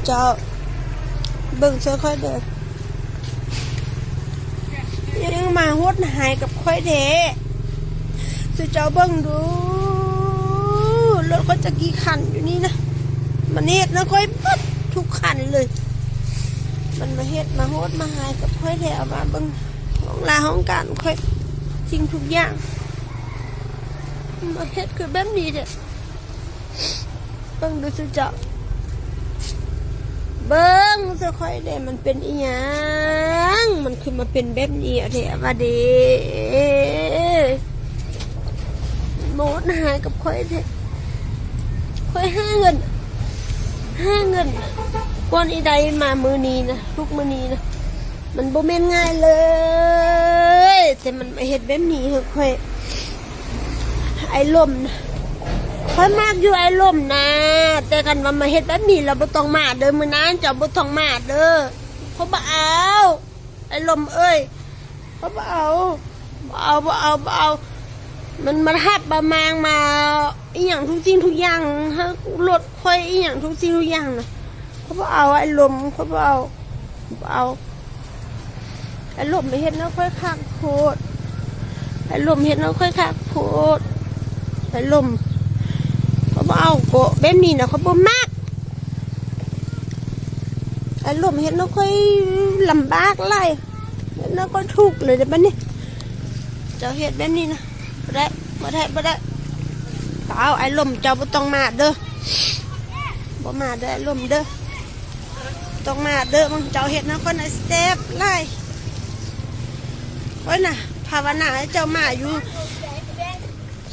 เจ้าเบิ่งช่วยค่อยเด้อยังมาหดหายกับค่อยเด้สุเจ้าเบิ่งดูรถก็จะกี่คันอยู่นี่นะมันเฮ็ดนะค่อยปัดทุกคันเลยมันมาเฮ็ดมาหดมาหายกับค่อยแถวมาเบิ่งห้องลาห้องการค่อยสิ่งทุกอย่างมาเฮ็ดคือแบบนี้เด้อเบิ่งดูสุเจ้าเบิ้งจะค่อยเด้มันเป็นอีหยังมันคือมาเป็นแบบนี้อะเถอะว่าเด้โมดหายกับค่อยเถอะค่อยห้าเงินก้อนอีใดมามือนี้นะทุกมือนี้นะมันบ่แม่นง่ายเลยแต่มันมาเฮ็ดแบบนี้คือค่อยไอ้ลมนะค่อยมากอยู่ไอ้ลมนะแต่กันว่ามาเฮ็ดแบบนี้เราบ่ต้องมาเด้อมื้อนั้นเจ้าบ่ต้องมาเด้อเขาบ่เอาไอ้ลมเอ้ยเขาบ่เอามันมาทับมางมาอีหยังทุกสิ่งทุกอย่างฮะรถค่อยอีหยังทุกสิ่งทุกอย่างนะเขาบ่เอาไอ้ลมเขาบ่เอาไอ้ลมไม่เฮ็ดนะค่อยคักโพดไอ้ลมเฮ็ดนะค่อยคักโพดไอ้ลมเขาบ่เอาโกะแบบนี้นะเขาบ่มากไอ้ลมเห็นแล้วค่อยลำบากไล่เห็นแล้วก็ทุกข์เลยเดี๋ยวบัดนี้เจ้าเห็ดแบบนี้นะบ่ได้เอาไอ้ลมเจ้าบ่ต้องมาเด้อบ่มาเด้อไอ้ลมเด้อต้องมาเด้อมึงเจ้าเห็ดนะคนน่ะแซ่บไล่โอ้ยน่ะภาวนาให้เจ้ามาอยู่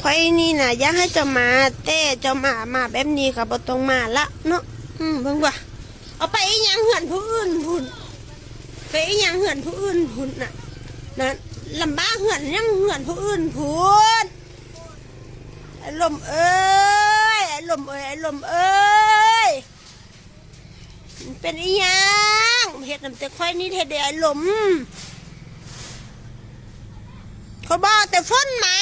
ค่อยนี่นะอยากให้เจ้ามาแต่เจ้ามาแบบนี้ก็บ่ต้องมาละเนาะเบิ่งว่าเอาไปอีหยังเหือนผู้อื่นพุ่นไปอีหยังเหือนผู้อื่นพุ่นน่ะนั่นลำบากเหือนยังเหือนผู้อื่นพุ่นไอ้ลมเอ้ยเป็นอีหยังเฮ็ดน้ำแต่ค่อยนี่เฮ็ดได้ไอ้ลมเขาบอกแต่ฝนมา